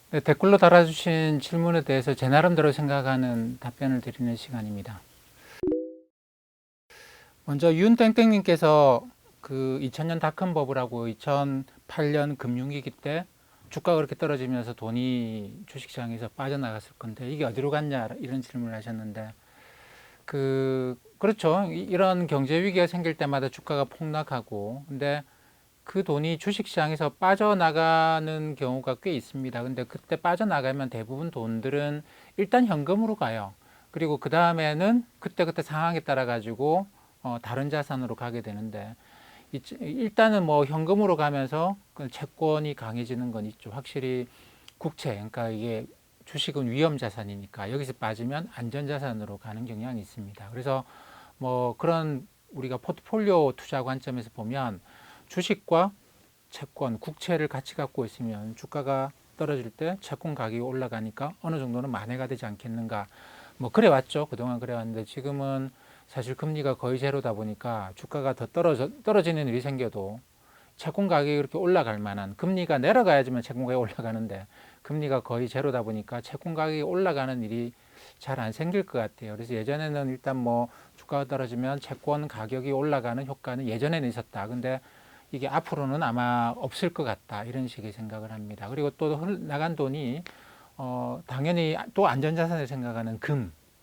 네, 댓글로 달아주신 질문에 대해서 제 나름대로 생각하는 답변을 드리는 시간입니다. 먼저 윤땡땡님께서 그 2000년 닷컴 버블하고 2008년 금융위기 때 주가가 그렇게 떨어지면서 돈이 주식시장에서 빠져나갔을 건데 이게 어디로 갔냐 이런 질문을 하셨는데 그렇죠. 이런 경제 위기가 생길 때마다 주가가 폭락하고 근데 그 돈이 주식시장에서 빠져나가는 경우가 꽤 있습니다. 근데 그때 빠져나가면 대부분 돈들은 일단 현금으로 가요. 그리고 그 다음에는 그때그때 상황에 따라 가지고 다른 자산으로 가게 되는데 일단은 뭐 현금으로 가면서 그 채권이 강해지는 건 있죠. 확실히 국채, 그러니까 이게 주식은 위험 자산이니까 여기서 빠지면 안전 자산으로 가는 경향이 있습니다. 그래서 뭐 그런 우리가 포트폴리오 투자 관점에서 보면 주식과 채권, 국채를 같이 갖고 있으면 주가가 떨어질 때 채권 가격이 올라가니까 어느 정도는 만회가 되지 않겠는가. 뭐 그래 왔죠. 그동안 그래 왔는데 지금은 사실 금리가 거의 제로다 보니까 주가가 더 떨어지는 일이 생겨도 채권 가격이 그렇게 올라갈 만한, 금리가 내려가야지만 채권 가격이 올라가는데 금리가 거의 제로다 보니까 채권 가격이 올라가는 일이 잘 안 생길 것 같아요. 그래서 예전에는 일단 뭐 주가가 떨어지면 채권 가격이 올라가는 효과는 예전에는 있었다. 근데 이게 앞으로는 아마 없을 것 같다. 이런 식의 생각을 합니다. 그리고 또 나간 돈이 당연히 또 안전자산을 생각하는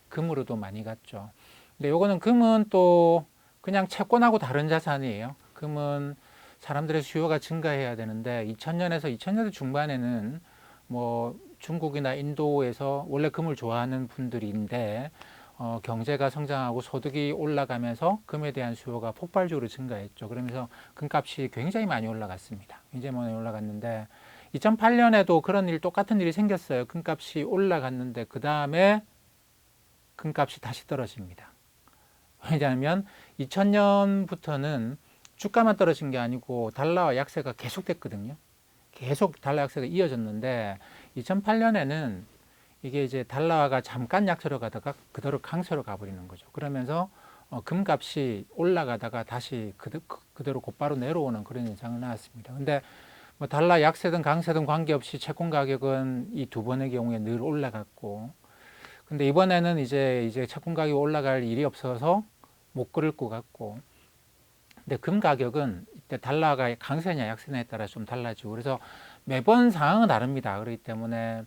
금으로도 많이 갔죠. 근데 요거는 금은 또 그냥 채권하고 다른 자산이에요. 금은 사람들의 수요가 증가해야 되는데 2000년에서 2000년대 중반에는 뭐 중국이나 인도에서 원래 금을 좋아하는 분들인데 경제가 성장하고 소득이 올라가면서 금에 대한 수요가 폭발적으로 증가했죠. 그러면서 금값이 굉장히 많이 올라갔습니다. 굉장히 많이 올라갔는데 2008년에도 그런 일 똑같은 일이 생겼어요. 금값이 올라갔는데 그 다음에 금값이 다시 떨어집니다. 왜냐하면 2000년부터는 주가만 떨어진 게 아니고 달러와 약세가 계속됐거든요. 계속 달러 약세가 이어졌는데 2008년에는 이게 이제 달러가 잠깐 약세로 가다가 그대로 강세로 가버리는 거죠. 그러면서 금값이 올라가다가 다시 그대로 곧바로 내려오는 그런 현상을 나왔습니다. 근데 뭐 달러 약세든 강세든 관계없이 채권 가격은 이 두 번의 경우에 늘 올라갔고, 근데 이번에는 이제 채권 가격이 올라갈 일이 없어서 못 그럴 것 같고, 근데 금 가격은 이때 달러가 강세냐 약세냐에 따라 좀 달라지고 그래서 매번 상황은 다릅니다. 그렇기 때문에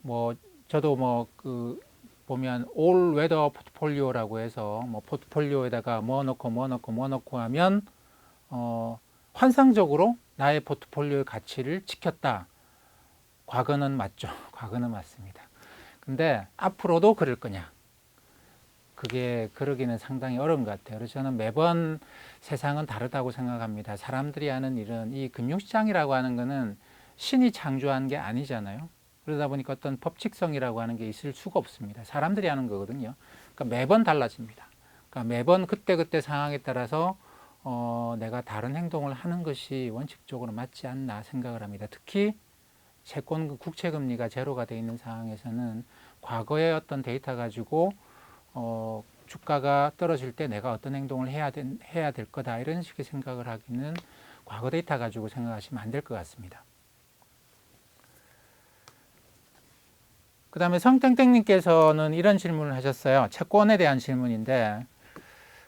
뭐 저도 뭐 그 보면 올 웨더 포트폴리오라고 해서 뭐 포트폴리오에다가 뭐 넣고 뭐 넣고 뭐 넣고 하면 환상적으로 나의 포트폴리오의 가치를 지켰다. 과거는 맞죠. 과거는 맞습니다. 근데 앞으로도 그럴 거냐? 그게 그러기는 상당히 어려운 것 같아요. 그래서 저는 매번 세상은 다르다고 생각합니다. 사람들이 하는 일은 이 금융시장이라고 하는 거는 신이 창조한 게 아니잖아요. 그러다 보니까 어떤 법칙성이라고 하는 게 있을 수가 없습니다. 사람들이 하는 거거든요. 그러니까 매번 달라집니다. 그러니까 매번 그때그때 상황에 따라서 내가 다른 행동을 하는 것이 원칙적으로 맞지 않나 생각을 합니다. 특히 채권 국채 금리가 제로가 되어 있는 상황에서는 과거의 어떤 데이터 가지고 주가가 떨어질 때 내가 어떤 행동을 해야 될 거다 이런 식의 생각을 하기는 과거 데이터 가지고 생각하시면 안 될 것 같습니다. 그 다음에 성땡땡님께서는 이런 질문을 하셨어요. 채권에 대한 질문인데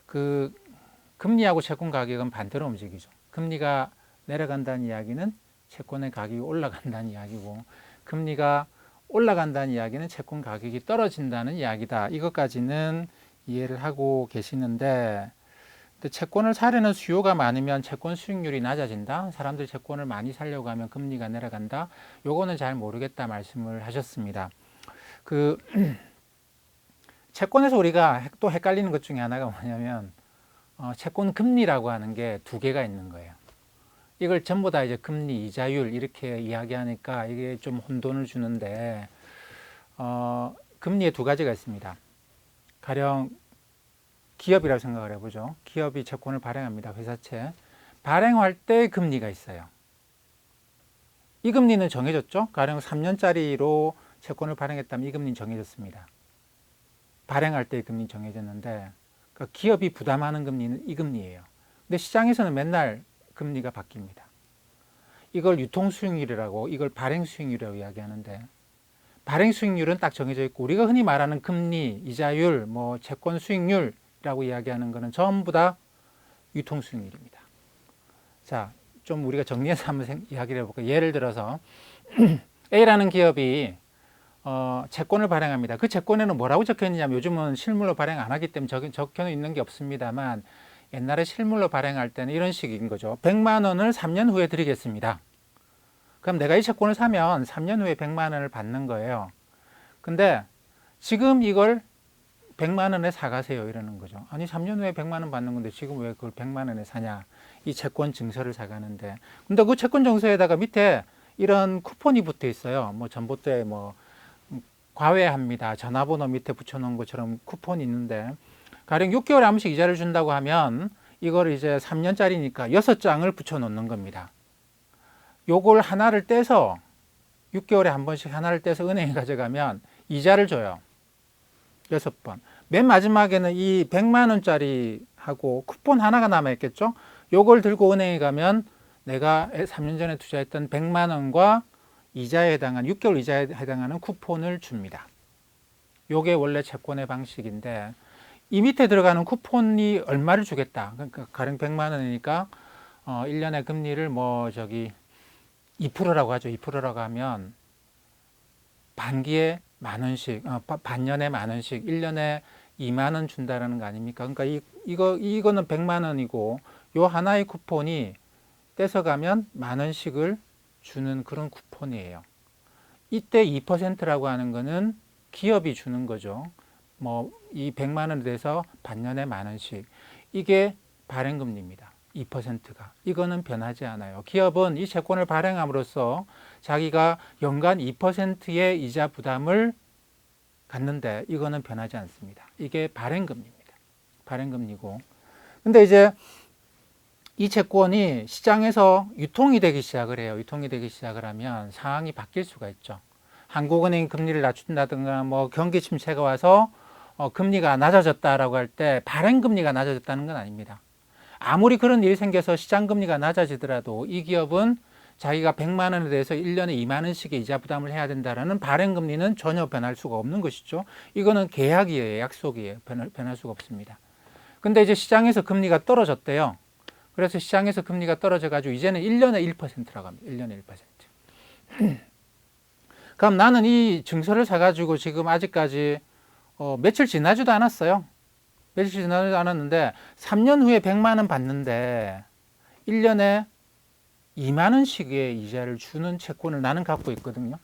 그 금리하고 채권 가격은 반대로 움직이죠. 금리가 내려간다는 이야기는 채권의 가격이 올라간다는 이야기고, 금리가 올라간다는 이야기는 채권 가격이 떨어진다는 이야기다. 이것까지는 이해를 하고 계시는데, 근데 채권을 사려는 수요가 많으면 채권 수익률이 낮아진다. 사람들이 채권을 많이 사려고 하면 금리가 내려간다. 요거는 잘 모르겠다 말씀을 하셨습니다. 그 채권에서 우리가 또 헷갈리는 것 중에 하나가 뭐냐면 채권 금리라고 하는 게 두 개가 있는 거예요. 이걸 전부 다 이제 금리, 이자율 이렇게 이야기하니까 이게 좀 혼돈을 주는데 금리에 두 가지가 있습니다. 가령 기업이라고 생각을 해보죠. 기업이 채권을 발행합니다. 회사채. 발행할 때 금리가 있어요. 이 금리는 정해졌죠. 가령 3년짜리로 채권을 발행했다면 이 금리는 정해졌습니다. 발행할 때의 금리는 정해졌는데 그러니까 기업이 부담하는 금리는 이 금리예요. 근데 시장에서는 맨날 금리가 바뀝니다. 이걸 유통 수익률이라고, 이걸 발행 수익률이라고 이야기하는데, 발행 수익률은 딱 정해져 있고, 우리가 흔히 말하는 금리, 이자율, 뭐 채권 수익률이라고 이야기하는 것은 전부 다 유통 수익률입니다. 자, 좀 우리가 정리해서 한번 이야기를 해볼까요? 예를 들어서 A라는 기업이 채권을 발행합니다. 그 채권에는 뭐라고 적혀 있느냐면, 요즘은 실물로 발행 안 하기 때문에 적혀 있는 게 없습니다만, 옛날에 실물로 발행할 때는 이런 식인 거죠. 100만 원을 3년 후에 드리겠습니다. 그럼 내가 이 채권을 사면 3년 후에 100만 원을 받는 거예요. 근데 지금 이걸 100만 원에 사가세요, 이러는 거죠. 아니, 3년 후에 100만 원 받는 건데 지금 왜 그걸 100만 원에 사냐? 이 채권 증서를 사가는데. 근데 그 채권 증서에다가 밑에 이런 쿠폰이 붙어 있어요. 뭐 전봇대 뭐 과외합니다. 전화번호 밑에 붙여놓은 것처럼 쿠폰이 있는데, 가령 6개월에 한 번씩 이자를 준다고 하면 이걸 이제 3년짜리니까 6장을 붙여놓는 겁니다. 요걸 하나를 떼서 6개월에 한 번씩 하나를 떼서 은행에 가져가면 이자를 줘요. 6번. 맨 마지막에는 이 100만 원짜리 하고 쿠폰 하나가 남아있겠죠. 요걸 들고 은행에 가면 내가 3년 전에 투자했던 100만 원과 이자에 해당하는 6개월 이자에 해당하는 쿠폰을 줍니다. 요게 원래 채권의 방식인데, 이 밑에 들어가는 쿠폰이 얼마를 주겠다. 그러니까 가령 100만 원이니까 1년의 금리를 뭐 저기 2%라고 하죠. 2%라고 하면 반기에 만 원씩, 반년에 만 원씩, 1년에 2만 원 준다라는 거 아닙니까? 그러니까 이거는 100만 원이고, 요 하나의 쿠폰이 떼서가면 만 원씩을 주는 그런 쿠폰이에요. 이때 2%라고 하는 거는 기업이 주는 거죠. 뭐 이 100만 원에 대해서 반년에 만 원씩. 이게 발행금리입니다. 2%가. 이거는 변하지 않아요. 기업은 이 채권을 발행함으로써 자기가 연간 2%의 이자 부담을 갖는데, 이거는 변하지 않습니다. 이게 발행금리입니다. 발행금리고. 근데 이제 이 채권이 시장에서 유통이 되기 시작을 해요. 유통이 되기 시작을 하면 상황이 바뀔 수가 있죠. 한국은행이 금리를 낮춘다든가, 뭐 경기 침체가 와서 금리가 낮아졌다라고 할 때 발행금리가 낮아졌다는 건 아닙니다. 아무리 그런 일이 생겨서 시장금리가 낮아지더라도 이 기업은 자기가 100만 원에 대해서 1년에 2만 원씩의 이자 부담을 해야 된다라는 발행금리는 전혀 변할 수가 없는 것이죠. 이거는 계약이에요. 약속이에요. 변할 수가 없습니다. 근데 이제 시장에서 금리가 떨어졌대요. 그래서 시장에서 금리가 떨어져가지고 이제는 1년에 1%라고 합니다. 1년에 1%. 그럼 나는 이 증서를 사가지고 지금 아직까지 며칠 지나지도 않았어요. 며칠 지나지도 않았는데 3년 후에 100만 원 받는데 1년에 2만 원씩의 이자를 주는 채권을 나는 갖고 있거든요.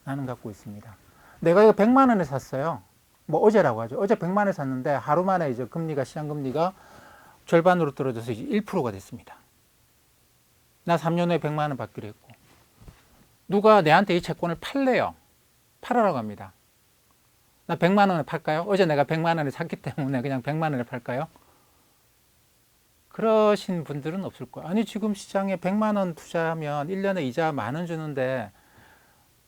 나는 갖고 있습니다. 내가 이거 100만 원에 샀어요. 뭐 어제라고 하죠. 어제 100만 원에 샀는데 하루 만에 이제 금리가, 시장금리가 절반으로 떨어져서 이제 1%가 됐습니다. 나 3년 후에 100만 원 받기로 했고, 누가 내한테 이 채권을 팔래요. 팔아라고 합니다. 나 100만 원에 팔까요? 어제 내가 100만 원에 샀기 때문에 그냥 100만 원에 팔까요? 그러신 분들은 없을 거예요. 아니, 지금 시장에 100만 원 투자하면 1년에 이자 만 원 주는데,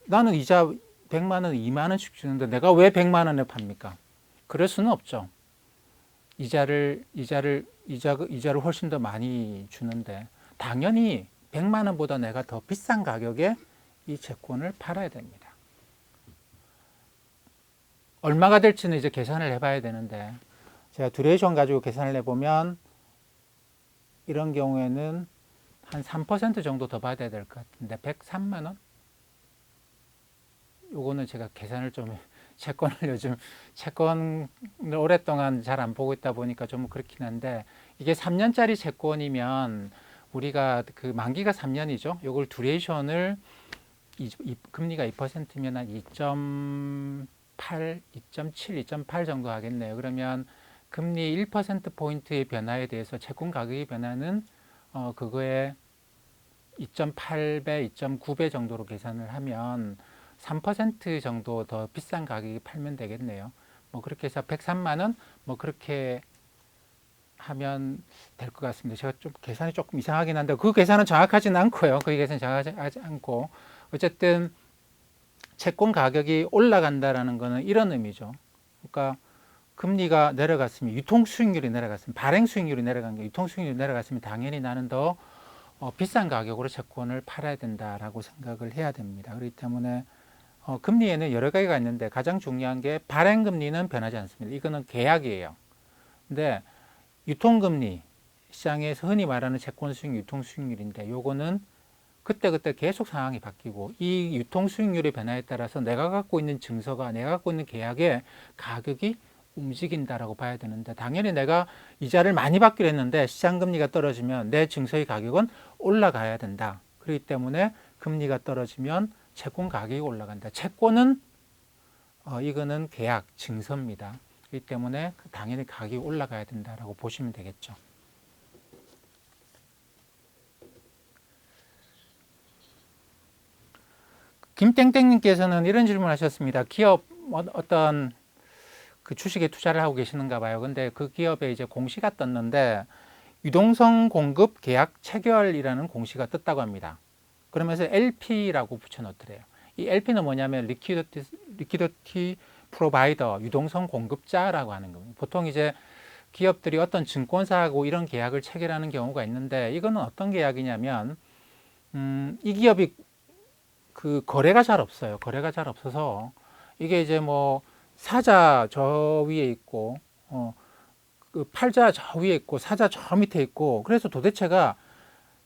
나는 이자 100만 원, 2만 원씩 주는데 내가 왜 100만 원에 팝니까? 그럴 수는 없죠. 이자를 훨씬 더 많이 주는데 당연히 100만 원보다 내가 더 비싼 가격에 이 채권을 팔아야 됩니다. 얼마가 될지는 이제 계산을 해봐야 되는데, 제가 듀레이션 가지고 계산을 해보면 이런 경우에는 한 3% 정도 더 받아야 될 것 같은데 103만 원? 요거는 제가 계산을 좀, 채권을 오랫동안 잘 안 보고 있다 보니까 좀 그렇긴 한데, 이게 3년짜리 채권이면 우리가 그 만기가 3년이죠. 요걸 듀레이션을 금리가 2%면 한 2.8, 2.7, 2.8 정도 하겠네요. 그러면 금리 1%포인트의 변화에 대해서 채권 가격의 변화는 그거에 2.8배, 2.9배 정도로 계산을 하면 3% 정도 더 비싼 가격에 팔면 되겠네요. 뭐 그렇게 해서 103만 원, 뭐 그렇게 하면 될 것 같습니다. 제가 좀 계산이 조금 이상하긴 한데 그 계산은 정확하지는 않고요. 그 계산이 정확하지 않고, 어쨌든 채권 가격이 올라간다라는 것은 이런 의미죠. 그러니까 금리가 내려갔으면, 유통 수익률이 내려갔으면, 발행 수익률이 내려간 게 유통 수익률이 내려갔으면 당연히 나는 더 비싼 가격으로 채권을 팔아야 된다라고 생각을 해야 됩니다. 그렇기 때문에 금리에는 여러 가지가 있는데 가장 중요한 게 발행금리는 변하지 않습니다. 이거는 계약이에요. 근데 유통금리, 시장에서 흔히 말하는 채권 수익률, 유통 수익률인데 요거는 그때그때 계속 상황이 바뀌고 이 유통 수익률의 변화에 따라서 내가 갖고 있는 증서가 내가 갖고 있는 계약의 가격이 움직인다라고 봐야 되는데 당연히 내가 이자를 많이 받기로 했는데 시장 금리가 떨어지면 내 증서의 가격은 올라가야 된다. 그렇기 때문에 금리가 떨어지면 채권 가격이 올라간다. 채권은 이거는 계약, 증서입니다. 그렇기 때문에 당연히 가격이 올라가야 된다라고 보시면 되겠죠. 김땡땡님께서는 이런 질문을 하셨습니다. 기업 어떤 그 주식에 투자를 하고 계시는가 봐요. 근데 그 기업에 이제 공시가 떴는데 유동성 공급 계약 체결이라는 공시가 떴다고 합니다. 그러면서 LP라고 붙여놓더래요. 이 LP는 뭐냐면 리퀴디티 프로바이더, 유동성 공급자라고 하는 겁니다. 보통 이제 기업들이 어떤 증권사하고 이런 계약을 체결하는 경우가 있는데 이거는 어떤 계약이냐면 이 기업이 그 거래가 잘 없어요. 거래가 잘 없어서 이게 이제 뭐 사자 저 위에 있고 그 팔자 저 위에 있고 사자 저 밑에 있고 그래서 도대체가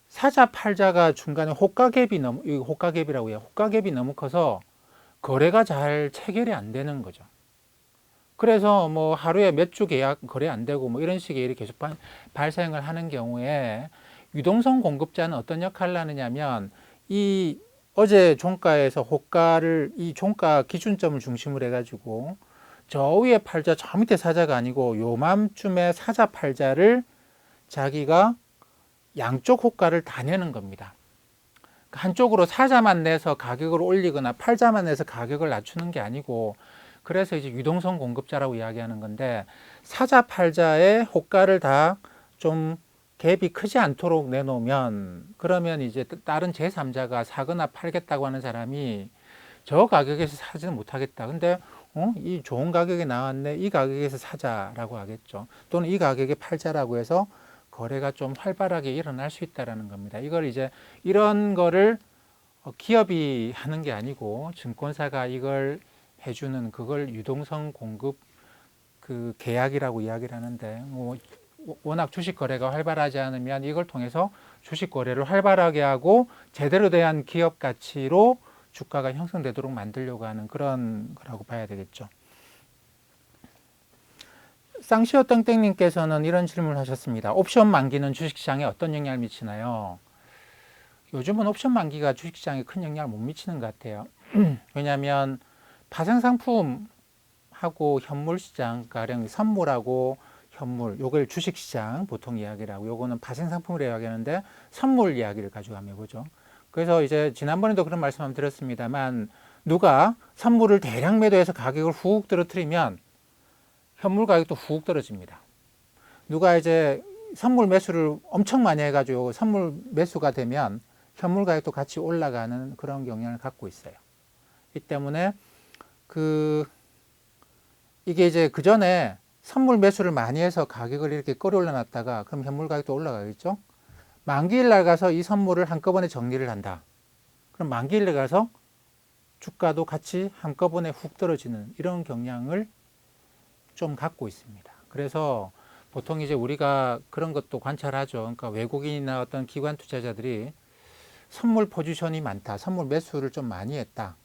사자 팔자가 중간에 호가갭이라고 해요. 호가갭이 너무 커서 거래가 잘 체결이 안 되는 거죠. 그래서 뭐 하루에 몇 주 계약 거래 안 되고 뭐 이런 식의 일이 계속 발생을 하는 경우에 유동성 공급자는 어떤 역할을 하느냐면 이 어제 종가에서 호가를 이 종가 기준점을 중심으로 해가지고 저 위에 팔자 저 밑에 사자가 아니고 요맘쯤에 사자 팔자를 자기가 양쪽 호가를 다 내는 겁니다. 한쪽으로 사자만 내서 가격을 올리거나 팔자만 내서 가격을 낮추는 게 아니고 그래서 이제 유동성 공급자라고 이야기하는 건데 사자 팔자의 호가를 다 좀 갭이 크지 않도록 내놓으면 그러면 이제 다른 제3자가 사거나 팔겠다고 하는 사람이 저 가격에서 사지는 못하겠다. 근데 이 좋은 가격에 나왔네. 이 가격에서 사자라고 하겠죠. 또는 이 가격에 팔자라고 해서 거래가 좀 활발하게 일어날 수 있다는 겁니다. 이걸 이제 이런 거를 기업이 하는 게 아니고 증권사가 이걸 해주는 그걸 유동성 공급 그 계약이라고 이야기를 하는데 뭐 워낙 주식 거래가 활발하지 않으면 이걸 통해서 주식 거래를 활발하게 하고 제대로 대한 기업 가치로 주가가 형성되도록 만들려고 하는 그런 거라고 봐야 되겠죠. 쌍시오 땡땡님께서는 이런 질문을 하셨습니다. 옵션 만기는 주식시장에 어떤 영향을 미치나요? 요즘은 옵션 만기가 주식시장에 큰 영향을 못 미치는 것 같아요. 왜냐하면 파생상품하고 현물시장, 가령 선물하고 현물, 요걸 주식시장 보통 이야기를 하고 요거는 파생상품을 이야기하는데 선물 이야기를 가지고 한번 해보죠. 그래서 이제 지난번에도 그런 말씀 한번 드렸습니다만 누가 선물을 대량 매도해서 가격을 훅 떨어뜨리면 현물 가격도 훅 떨어집니다. 누가 이제 선물 매수를 엄청 많이 해가지고 선물 매수가 되면 현물 가격도 같이 올라가는 그런 경향을 갖고 있어요. 이 때문에 이게 이제 그 전에 선물 매수를 많이 해서 가격을 이렇게 끌어올려 놨다가 그럼 현물 가격도 올라가겠죠. 만기일 날 가서 이 선물을 한꺼번에 정리를 한다. 그럼 만기일 날 가서 주가도 같이 한꺼번에 훅 떨어지는 이런 경향을 좀 갖고 있습니다. 그래서 보통 이제 우리가 그런 것도 관찰하죠. 그러니까 외국인이나 어떤 기관 투자자들이 선물 포지션이 많다. 선물 매수를 좀 많이 했다.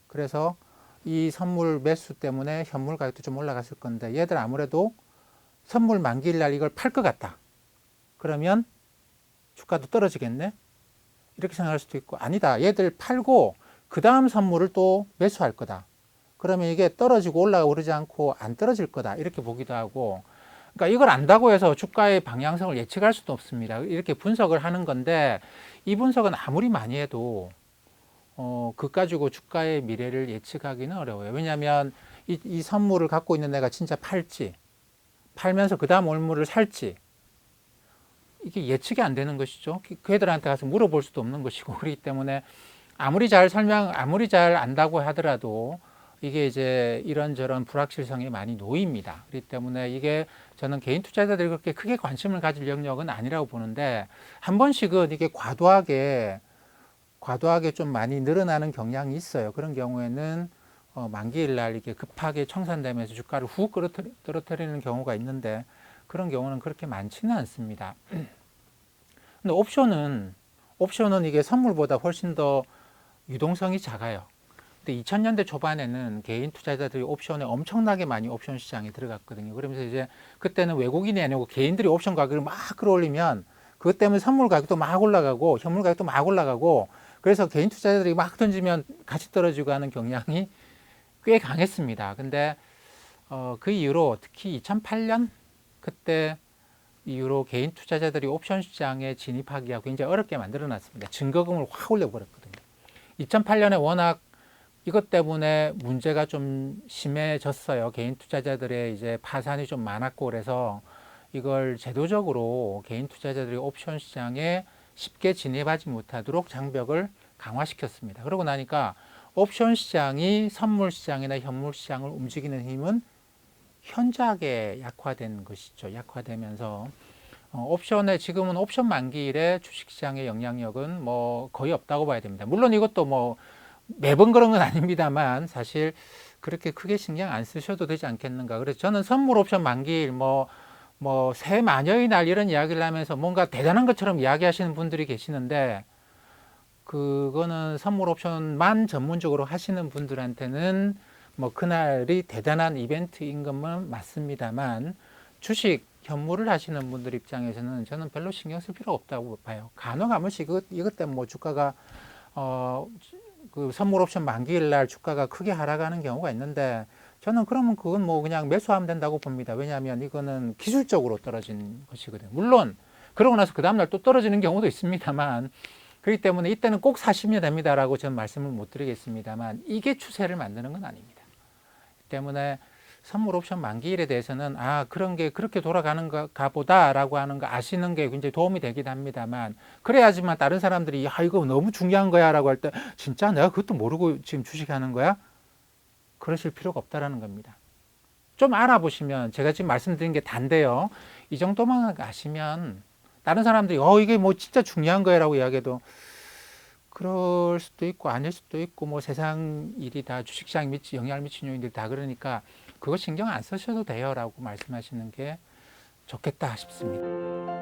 그래서 이 선물 매수 때문에 현물 가격도 좀 올라갔을 건데 얘들 아무래도 선물 만기일 날 이걸 팔 것 같다. 그러면 주가도 떨어지겠네? 이렇게 생각할 수도 있고 아니다. 얘들 팔고 그 다음 선물을 또 매수할 거다. 그러면 이게 떨어지고 올라가고 그러지 않고 안 떨어질 거다. 이렇게 보기도 하고 그러니까 이걸 안다고 해서 주가의 방향성을 예측할 수도 없습니다. 이렇게 분석을 하는 건데 이 분석은 아무리 많이 해도 그 가지고 주가의 미래를 예측하기는 어려워요. 왜냐하면 이 선물을 갖고 있는 애가 진짜 팔지 팔면서 그 다음 올물을 살지 이게 예측이 안 되는 것이죠. 그 애들한테 가서 물어볼 수도 없는 것이고 그렇기 때문에 아무리 잘 안다고 하더라도 이게 이제 이런저런 불확실성이 많이 놓입니다. 그렇기 때문에 이게 저는 개인 투자자들이 그렇게 크게 관심을 가질 영역은 아니라고 보는데, 한 번씩은 이게 과도하게 좀 많이 늘어나는 경향이 있어요. 그런 경우에는 만기일 날 이게 급하게 청산되면서 주가를 훅 떨어뜨리는 경우가 있는데, 그런 경우는 그렇게 많지는 않습니다. 근데 옵션은 이게 선물보다 훨씬 더 유동성이 작아요. 근데 2000년대 초반에는 개인 투자자들이 옵션에 엄청나게 많이 옵션 시장에 들어갔거든요. 그러면서 이제 그때는 외국인이 아니고 개인들이 옵션 가격을 막 끌어올리면 그것 때문에 선물 가격도 막 올라가고 현물 가격도 막 올라가고, 그래서 개인 투자자들이 막 던지면 같이 떨어지고 하는 경향이 꽤 강했습니다. 근데 그 이후로 특히 2008년 그때 이후로 개인 투자자들이 옵션 시장에 진입하기가 굉장히 어렵게 만들어 놨습니다. 증거금을 확 올려버렸거든요. 2008년에 워낙 이것 때문에 문제가 좀 심해졌어요. 개인 투자자들의 이제 파산이 좀 많았고, 그래서 이걸 제도적으로 개인 투자자들이 옵션 시장에 쉽게 진입하지 못하도록 장벽을 강화시켰습니다. 그러고 나니까 옵션 시장이 선물 시장이나 현물 시장을 움직이는 힘은 현저하게 약화된 것이죠. 약화되면서 옵션에 지금은 옵션 만기일에 주식시장의 영향력은 뭐 거의 없다고 봐야 됩니다. 물론 이것도 뭐 매번 그런 건 아닙니다만 사실 그렇게 크게 신경 안 쓰셔도 되지 않겠는가. 그래서 저는 선물 옵션 만기일 새 마녀의 날 이런 이야기를 하면서 뭔가 대단한 것처럼 이야기하시는 분들이 계시는데, 그거는 선물 옵션만 전문적으로 하시는 분들한테는 뭐 그날이 대단한 이벤트인 것만 맞습니다만, 주식 현물을 하시는 분들 입장에서는 저는 별로 신경 쓸 필요 없다고 봐요. 간혹 한 번씩 이것 때문에 뭐 주가가 그 선물 옵션 만기일 날 주가가 크게 하락하는 경우가 있는데, 저는 그러면 그건 뭐 그냥 매수하면 된다고 봅니다. 왜냐하면 이거는 기술적으로 떨어진 것이거든요. 물론 그러고 나서 그 다음날 또 떨어지는 경우도 있습니다만, 그렇기 때문에 이때는 꼭 사시면 됩니다라고 저는 말씀을 못 드리겠습니다만, 이게 추세를 만드는 건 아닙니다. 때문에 선물 옵션 만기일에 대해서는 그런 게 그렇게 돌아가는가 보다라고 하는 거 아시는 게 굉장히 도움이 되긴 합니다만, 그래야지만 다른 사람들이 이거 너무 중요한 거야 라고 할 때 진짜 내가 그것도 모르고 지금 주식하는 거야? 그러실 필요가 없다라는 겁니다. 좀 알아보시면, 제가 지금 말씀드린 게 단데요, 이 정도만 아시면 다른 사람들이 이게 뭐 진짜 중요한 거야 라고 이야기해도 그럴 수도 있고 아닐 수도 있고, 뭐 세상 일이 다 주식시장에 영향을 미치는 요인들이 다 그러니까 그거 신경 안 쓰셔도 돼요 라고 말씀하시는 게 좋겠다 싶습니다.